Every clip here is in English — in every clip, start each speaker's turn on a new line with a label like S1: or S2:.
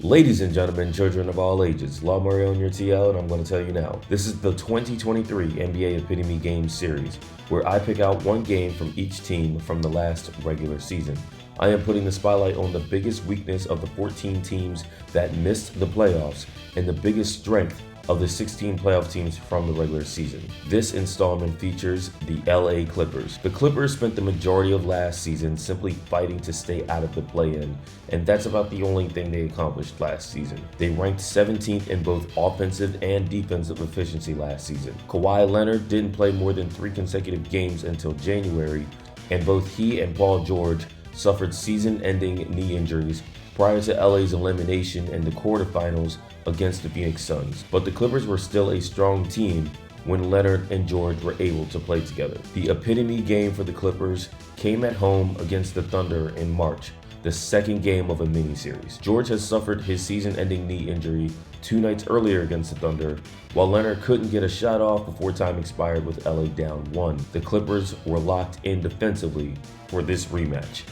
S1: Ladies and gentlemen, children of all ages, Law Mario on your TL, and I'm going to tell you now. This is the 2023 NBA Epitome Game Series, where I pick out one game from each team from the last regular season. I am putting the spotlight on the biggest weakness of the 14 teams that missed the playoffs and the biggest strength of the 16 playoff teams from the regular season. This installment features the LA Clippers. The Clippers spent the majority of last season simply fighting to stay out of the play-in, and that's about the only thing they accomplished last season. They ranked 17th in both offensive and defensive efficiency last season. Kawhi Leonard didn't play more than 3 consecutive games until January, and both he and Paul George suffered season-ending knee injuries prior to LA's elimination in the quarterfinals against the Phoenix Suns. But the Clippers were still a strong team when Leonard and George were able to play together. The epitome game for the Clippers came at home against the Thunder in March, the second game of a mini-series. George has suffered his season-ending knee injury 2 nights earlier against the Thunder, while Leonard couldn't get a shot off before time expired with LA down 1. The Clippers were locked in defensively for this rematch.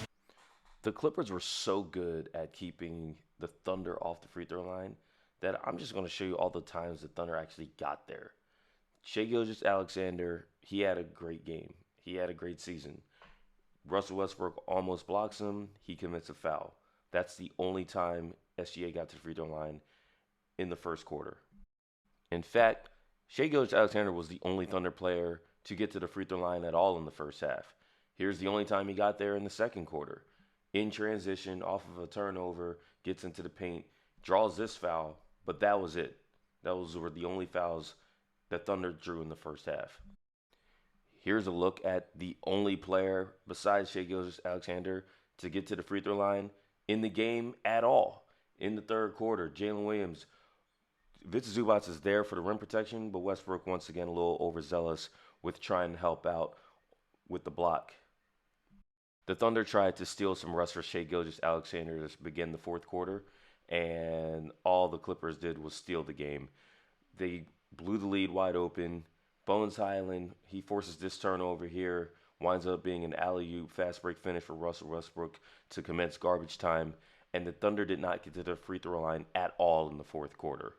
S1: The Clippers were so good at keeping the Thunder off the free throw line that I'm just going to show you all the times the Thunder actually got there. Shai Gilgeous-Alexander, he had a great game. He had a great season. Russell Westbrook almost blocks him. He commits a foul. That's the only time SGA got to the free throw line in the first quarter. In fact, Shai Gilgeous-Alexander was the only Thunder player to get to the free throw line at all in the first half. Here's the only time he got there in the second quarter. In transition, off of a turnover, gets into the paint, draws this foul, but that was it. Those were the only fouls that Thunder drew in the first half. Here's a look at the only player besides Shai Gilgeous-Alexander to get to the free throw line in the game at all. In the third quarter, Jalen Williams, Victor Zubac is there for the rim protection, but Westbrook once again a little overzealous with trying to help out with the block. The Thunder tried to steal some rust for Shai Gilgeous-Alexander to begin the fourth quarter, and all the Clippers did was steal the game. They blew the lead wide open. Bones Highland, he forces this turnover here, winds up being an alley-oop fast break finish for Russell Westbrook to commence garbage time, and the Thunder did not get to the free throw line at all in the fourth quarter.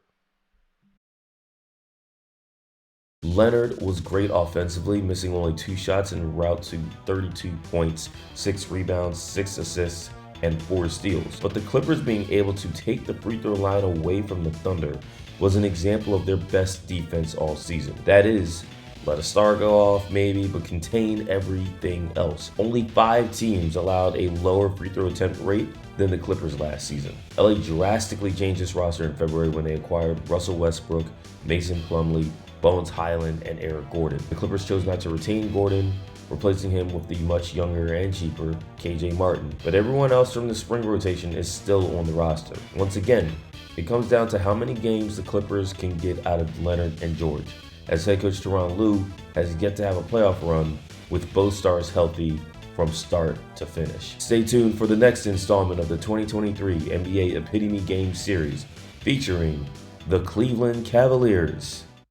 S1: Leonard was great offensively, missing only 2 shots en route to 32 points, 6 rebounds, 6 assists, and 4 steals. But the Clippers being able to take the free throw line away from the Thunder was an example of their best defense all season. That is, let a star go off maybe, but contain everything else. Only 5 teams allowed a lower free throw attempt rate than the Clippers last season. LA drastically changed its roster in February when they acquired Russell Westbrook, Mason Plumlee, Bones Highland, and Eric Gordon. The Clippers chose not to retain Gordon, replacing him with the much younger and cheaper KJ Martin. But everyone else from the spring rotation is still on the roster. Once again, it comes down to how many games the Clippers can get out of Leonard and George, as head coach Tyronn Lue has yet to have a playoff run with both stars healthy from start to finish. Stay tuned for the next installment of the 2023 NBA Epitome Game Series featuring the Cleveland Cavaliers.